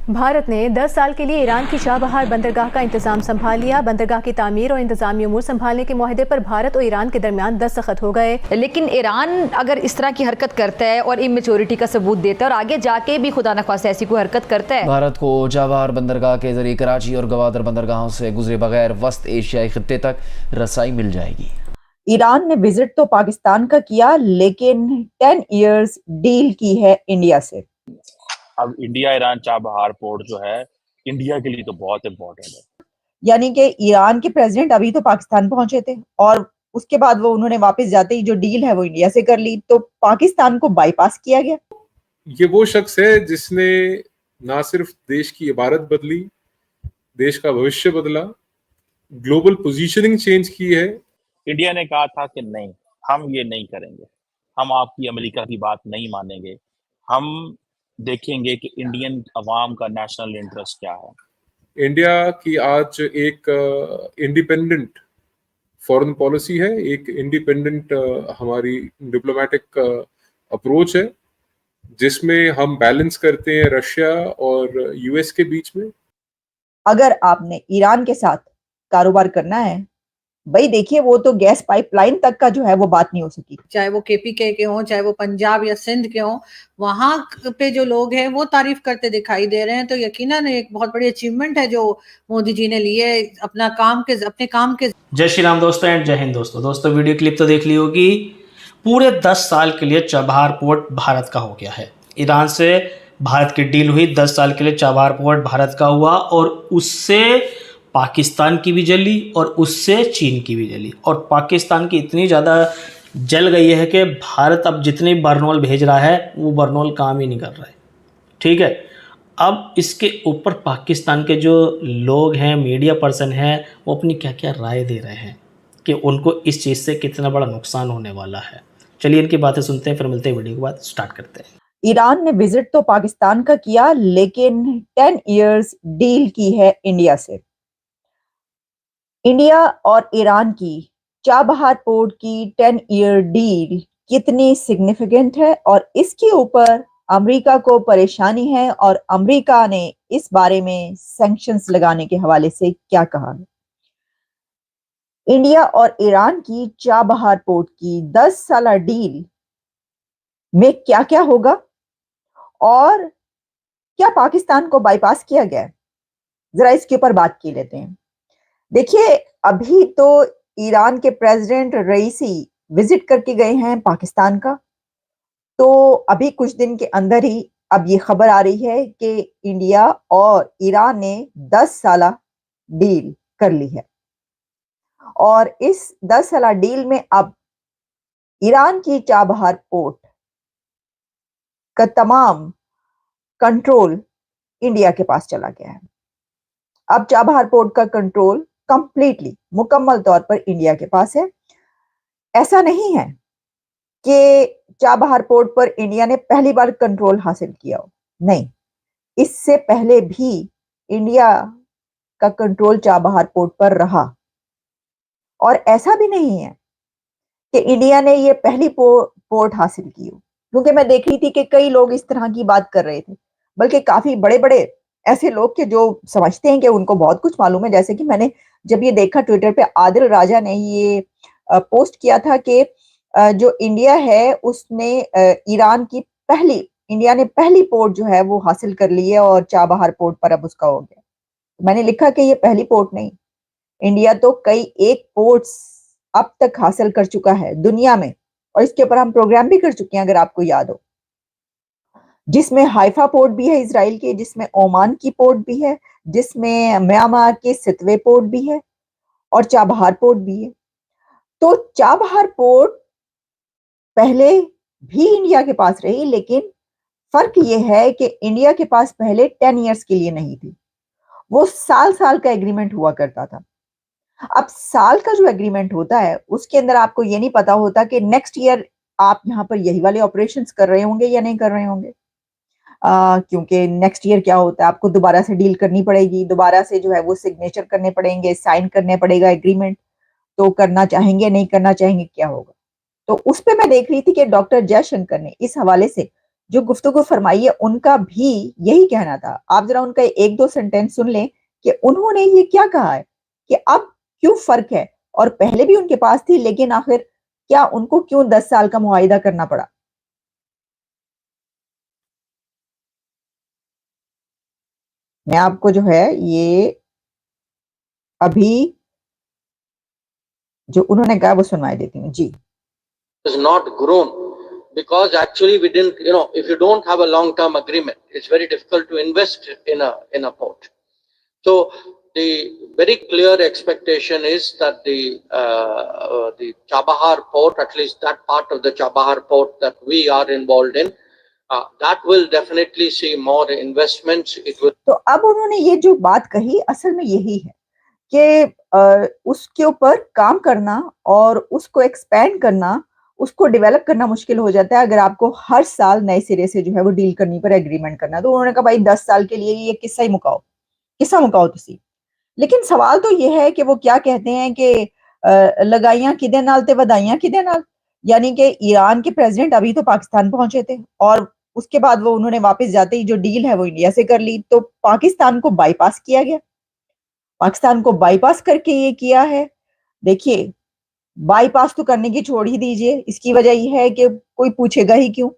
भारत ने 10 साल के लिए ईरान की चाबहार बंदरगाह का इंतजाम संभाल लिया। बंदरगाह की तामीर और इंतजामी उमूर संभालने के मुआहदे पर भारत और ईरान के दरमियान दस्तखत हो गए। लेकिन ईरान अगर इस तरह की हरकत करता है और इमेच्योरिटी का सबूत देता है और आगे जाके भी खुदा न खास्ता ऐसी कोई हरकत करता है, भारत को चाबहार बंदरगाह के जरिए कराची और गवादर बंदरगाहों से गुजरे बगैर वस्त एशियाई खित्ते तक रसाई मिल जाएगी। ईरान ने विजिट तो पाकिस्तान का किया, लेकिन 10 इयर्स डील की है इंडिया से। अब इंडिया ईरान चाबहार पोर्ट जो है इंडिया के लिए तो बहुत इंपॉर्टेंट है। यानी कि ईरान के प्रेसिडेंट अभी तो पाकिस्तान पहुंचे थे और उसके बाद वो उन्होंने वापस जाते ही जो डील है वो इंडिया से कर ली, तो पाकिस्तान को बाईपास किया गया। ये वो शख्स है जिसने ना सिर्फ देश की इबारत बदली, देश का भविष्य बदला, ग्लोबल पोजीशनिंग चेंज की है। इंडिया ने कहा था कि नहीं, हम ये नहीं करेंगे, हम आपकी अमेरिका की बात नहीं मानेंगे, हम देखेंगे कि इंडियन अवाम का नेशनल इंटरेस्ट क्या है। इंडिया की आज एक इंडिपेंडेंट फॉरेन पॉलिसी है, एक इंडिपेंडेंट हमारी डिप्लोमेटिक अप्रोच है, जिसमें हम बैलेंस करते हैं रशिया और यूएस के बीच में। अगर आपने ईरान के साथ कारोबार करना है, भाई देखिए, वो तो गैस पाइपलाइन तक का जो है वो बात नहीं हो सकी। चाहे वो केपीके के हों, चाहे वो पंजाब या सिंध के हों, वहां पे जो लोग हैं वो तारीफ करते दिखाई दे रहे हैं। तो यकीनन एक बहुत बड़ी अचीवमेंट है जो मोदी जी ने लिए अपने काम के। जय श्री राम दोस्तों एंड जय हिंद दोस्तों, वीडियो क्लिप तो देख ली होगी। पूरे 10 साल के लिए चाबहार पोर्ट भारत का हो गया है। ईरान से भारत की डील हुई, 10 साल के लिए चाबहार पोर्ट भारत का हुआ और उससे पाकिस्तान की भी जली और उससे चीन की भी जली। और पाकिस्तान की इतनी ज़्यादा जल गई है कि भारत अब जितने बर्नॉल भेज रहा है वो बर्नॉल काम ही नहीं कर रहा है। ठीक है, अब इसके ऊपर पाकिस्तान के जो लोग हैं, मीडिया पर्सन हैं, वो अपनी क्या क्या राय दे रहे हैं कि उनको इस चीज़ से कितना बड़ा नुकसान होने वाला है। चलिए इनकी बातें सुनते हैं, फिर मिलते हैं वीडियो के बाद। स्टार्ट करते हैं। ईरान ने विजिट तो पाकिस्तान का किया, लेकिन 10 इयर्स डील की है इंडिया से। इंडिया और ईरान की चाबहार पोर्ट की 10 ईयर डील कितनी सिग्निफिकेंट है और इसके ऊपर अमेरिका को परेशानी है और अमेरिका ने इस बारे में सैंक्शंस लगाने के हवाले से क्या कहा है। इंडिया और ईरान की चाबहार पोर्ट की 10 साल डील में क्या क्या होगा और क्या पाकिस्तान को बाईपास किया गया है, जरा इसके ऊपर बात की लेते हैं। देखिए, अभी तो ईरान के प्रेसिडेंट रईसी विजिट करके गए हैं पाकिस्तान का, तो अभी कुछ दिन के अंदर ही अब ये खबर आ रही है कि इंडिया और ईरान ने 10 साल डील कर ली है और इस 10 साल डील में अब ईरान की चाबहार पोर्ट का तमाम कंट्रोल इंडिया के पास चला गया है। अब चाबहार पोर्ट का कंट्रोल कंप्लीटली, मुकम्मल तौर पर इंडिया के पास है। ऐसा नहीं है कि चाबहार पोर्ट पर इंडिया ने पहली बार कंट्रोल हासिल किया हो, नहीं, इससे पहले भी इंडिया का कंट्रोल चाबहार पोर्ट पर रहा। और ऐसा भी नहीं है कि इंडिया ने ये पहली पोर्ट हासिल की हो, क्योंकि मैं देख रही थी कि कई लोग इस तरह की बात कर रहे थे, बल्कि काफी बड़े बड़े ऐसे लोग के जो समझते हैं कि उनको बहुत कुछ मालूम है। जैसे कि मैंने जब ये देखा ट्विटर पे, आदिल राजा ने ये पोस्ट किया था कि जो इंडिया है उसने इंडिया ने पहली पोर्ट जो है वो हासिल कर ली है और चाबहार पोर्ट पर अब उसका हो गया। मैंने लिखा कि ये पहली पोर्ट नहीं, इंडिया तो कई एक पोर्ट्स अब तक हासिल कर चुका है दुनिया में, और इसके ऊपर हम प्रोग्राम भी कर चुके हैं अगर आपको याद हो, जिसमें हाइफा पोर्ट भी है इजराइल के, जिसमें ओमान की पोर्ट भी है, जिसमें म्यांमार के सितवे पोर्ट भी है और चाबहार पोर्ट भी है। तो चाबहार पोर्ट पहले भी इंडिया के पास रही, लेकिन फर्क यह है कि इंडिया के पास पहले 10 इयर्स के लिए नहीं थी, वो साल साल का एग्रीमेंट हुआ करता था। अब साल का जो एग्रीमेंट होता है उसके अंदर आपको ये नहीं पता होता कि नेक्स्ट ईयर आप यहाँ पर यही वाले ऑपरेशंस कर रहे होंगे या नहीं कर रहे होंगे, क्योंकि नेक्स्ट ईयर क्या होता है, आपको दोबारा से डील करनी पड़ेगी, दोबारा से जो है वो सिग्नेचर करने पड़ेंगे, साइन करने पड़ेगा एग्रीमेंट। तो करना चाहेंगे नहीं करना चाहेंगे, क्या होगा। तो उस पे मैं देख रही थी कि डॉक्टर जयशंकर ने इस हवाले से जो गुफ्तगू फरमाई है उनका भी यही कहना था। आप जरा उनका एक दो सेंटेंस सुन लें कि उन्होंने ये क्या कहा है कि अब क्यों फर्क है, और पहले भी उनके पास थी लेकिन आखिर क्या उनको क्यों 10 साल का मुआहिदा करना पड़ा। मैं आपको जो है ये अभी जो उन्होंने कहा वो सुनवाई देती हूँ जी। Is not grown because actually we didn't, if you don't have a long term agreement, it's very difficult to invest in a port. So the very clear expectation is that the Chabahar port, at least that part of the Chabahar port that we are involved in, that will definitely see more investments. It will. तो अब उन्होंने ये जो बात कही असल में यही है कि उसके ऊपर काम करना और उसको एक्सपेंड करना, उसको डेवलप करना मुश्किल हो जाता है अगर आपको हर साल नए सिरे से जो है वो डील करनी पर एग्रीमेंट करना। तो उन्होंने कहा भाई 10 साल के लिए ये किस्सा मुकाओ तुसी। लेकिन सवाल तो ये है कि वो क्या कहते हैं कि लगाइयां किदे नाल ते वधाइयां किदे नाल, यानी कि ईरान के प्रेसिडेंट अभी तो पाकिस्तान पहुंचे थे और उसके बाद वो उन्होंने वापस जाते ही जो डील है वो इंडिया से कर ली, तो पाकिस्तान को बाईपास किया गया। पाकिस्तान को बाईपास करके ये किया है। देखिए, बाईपास तो करने की छोड़ ही दीजिए, इसकी वजह यह है कि कोई पूछेगा ही क्यों।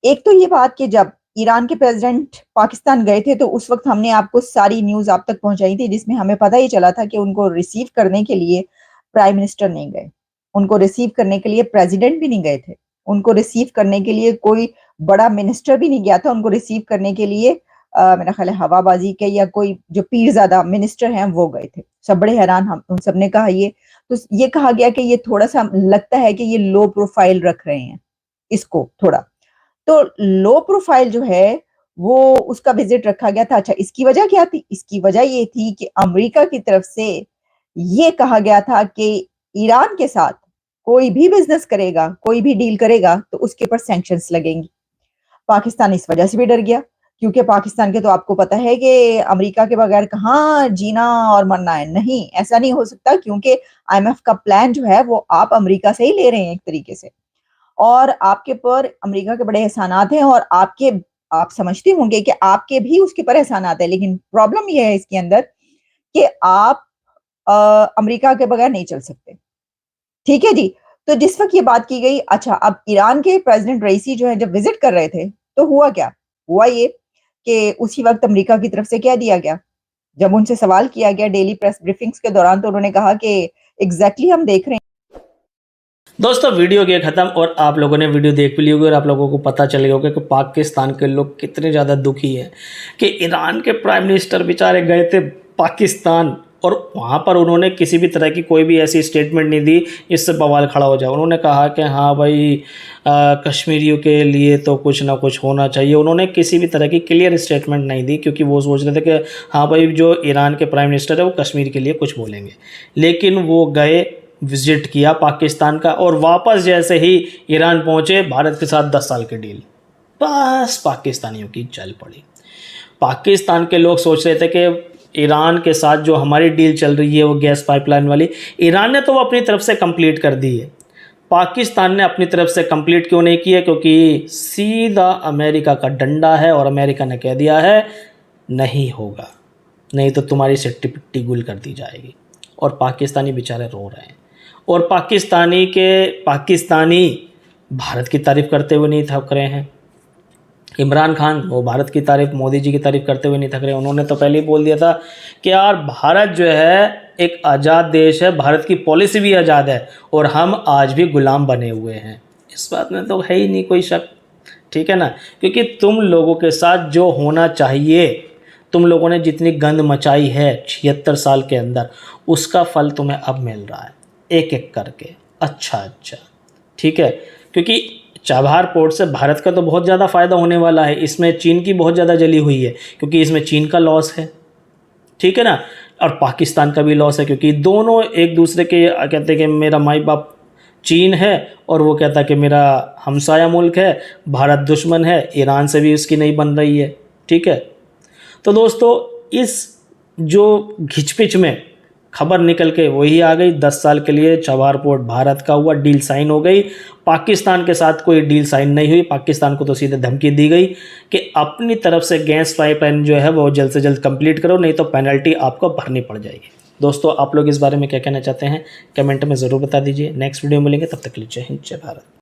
एक तो ये बात कि जब ईरान के प्रेसिडेंट पाकिस्तान गए थे तो उस वक्त हमने आपको सारी न्यूज आप तक पहुंचाई थी जिसमें हमें पता ही चला था कि उनको रिसीव करने के लिए प्राइम मिनिस्टर नहीं गए, उनको रिसीव करने के लिए प्रेसिडेंट भी नहीं गए थे, उनको रिसीव करने के लिए कोई बड़ा मिनिस्टर भी नहीं गया था, उनको रिसीव करने के लिए मेरा ख्याल है हवाबाजी के या कोई जो पीरजादा मिनिस्टर हैं वो गए थे। सब बड़े हैरान, हम उन सबने कहा ये कहा गया कि ये थोड़ा सा लगता है कि ये लो प्रोफाइल रख रहे हैं इसको थोड़ा, तो लो प्रोफाइल जो है वो उसका विजिट रखा गया था। अच्छा, इसकी वजह क्या थी? इसकी वजह ये थी कि अमेरिका की तरफ से ये कहा गया था कि ईरान के साथ कोई भी बिजनेस करेगा, कोई भी डील करेगा तो उसके ऊपर सैंक्शंस लगेंगी। पाकिस्तान इस वजह से भी डर गया क्योंकि पाकिस्तान के तो आपको पता है कि अमेरिका के बगैर कहाँ जीना और मरना है। नहीं, ऐसा नहीं हो सकता क्योंकि IMF का प्लान जो है वो आप अमेरिका से ही ले रहे हैं एक तरीके से, और आपके पर अमेरिका के बड़े एहसानात हैं और आप समझते होंगे कि आपके भी उसके पर एहसानात है। लेकिन प्रॉब्लम यह है इसके अंदर कि आप अमेरिका के बगैर नहीं चल सकते। ठीक है जी। तो जिस वक्त ये बात की गई, अच्छा, अब ईरान के प्रेसिडेंट रईसी जो है जब विजिट कर रहे थे तो हुआ क्या? हुआ ये कि उसी वक्त अमेरिका की तरफ से क्या दिया गया, जब उनसे सवाल किया गया डेली प्रेस ब्रीफिंग्स के दौरान तो उन्होंने कहा कि एग्जैक्टली हम देख रहे हैं। दोस्तों, वीडियो गया ख़त्म और आप लोगों ने वीडियो देख भी ली होगी और आप लोगों को पता चल गया होगा कि पाकिस्तान के लोग कितने ज़्यादा दुखी हैं कि ईरान के प्राइम मिनिस्टर बेचारे गए थे पाकिस्तान और वहाँ पर उन्होंने किसी भी तरह की कोई भी ऐसी स्टेटमेंट नहीं दी इससे बवाल खड़ा हो जाए। उन्होंने कहा कि हाँ भाई कश्मीरियों के लिए तो कुछ ना कुछ होना चाहिए। उन्होंने किसी भी तरह की क्लियर स्टेटमेंट नहीं दी क्योंकि वो सोच रहे थे कि हाँ भाई जो ईरान के प्राइम मिनिस्टर है वो कश्मीर के लिए कुछ बोलेंगे। लेकिन वो गए, विज़िट किया पाकिस्तान का और वापस जैसे ही ईरान पहुँचे, भारत के साथ 10 साल की डील बस पाकिस्तानियों की चल पड़ी। पाकिस्तान के लोग सोच रहे थे कि ईरान के साथ जो हमारी डील चल रही है वो गैस पाइपलाइन वाली, ईरान ने तो वो अपनी तरफ से कंप्लीट कर दी है। पाकिस्तान ने अपनी तरफ से कंप्लीट क्यों नहीं किया? क्योंकि सीधा अमेरिका का डंडा है और अमेरिका ने कह दिया है नहीं होगा, नहीं तो तुम्हारी सिट्टी पिट्टी गुल कर दी जाएगी। और पाकिस्तानी बेचारे रो रहे हैं और पाकिस्तानी भारत की तारीफ़ करते हुए नहीं थक रहे हैं। इमरान खान वो भारत की तारीफ़, मोदी जी की तारीफ़ करते हुए नहीं थक रहे। उन्होंने तो पहले ही बोल दिया था कि यार भारत जो है एक आज़ाद देश है, भारत की पॉलिसी भी आज़ाद है और हम आज भी गुलाम बने हुए हैं। इस बात में तो है ही नहीं कोई शक, ठीक है ना। क्योंकि तुम लोगों के साथ जो होना चाहिए, तुम लोगों ने जितनी गंद मचाई है 76 साल के अंदर, उसका फल तुम्हें अब मिल रहा है एक एक करके। अच्छा, ठीक है। क्योंकि चाबहार पोर्ट से भारत का तो बहुत ज़्यादा फ़ायदा होने वाला है। इसमें चीन की बहुत ज़्यादा जली हुई है क्योंकि इसमें चीन का लॉस है, ठीक है ना, और पाकिस्तान का भी लॉस है क्योंकि दोनों एक दूसरे के कहते हैं कि मेरा माई बाप चीन है और वो कहता है कि मेरा हमसाया मुल्क है, भारत दुश्मन है, ईरान से भी उसकी नहीं बन रही है, ठीक है। तो दोस्तों, इस जो घिचपिच में खबर निकल के वही आ गई, 10 साल के लिए चाबहार पोर्ट भारत का हुआ, डील साइन हो गई। पाकिस्तान के साथ कोई डील साइन नहीं हुई, पाकिस्तान को तो सीधे धमकी दी गई कि अपनी तरफ से गैस पाइपलाइन जो है वो जल्द से जल्द कंप्लीट करो, नहीं तो पेनल्टी आपको भरनी पड़ जाएगी। दोस्तों आप लोग इस बारे में क्या कहना चाहते हैं कमेंट में ज़रूर बता दीजिए। नेक्स्ट वीडियो मिलेंगे, तब तक के लिए जय हिंद जय भारत।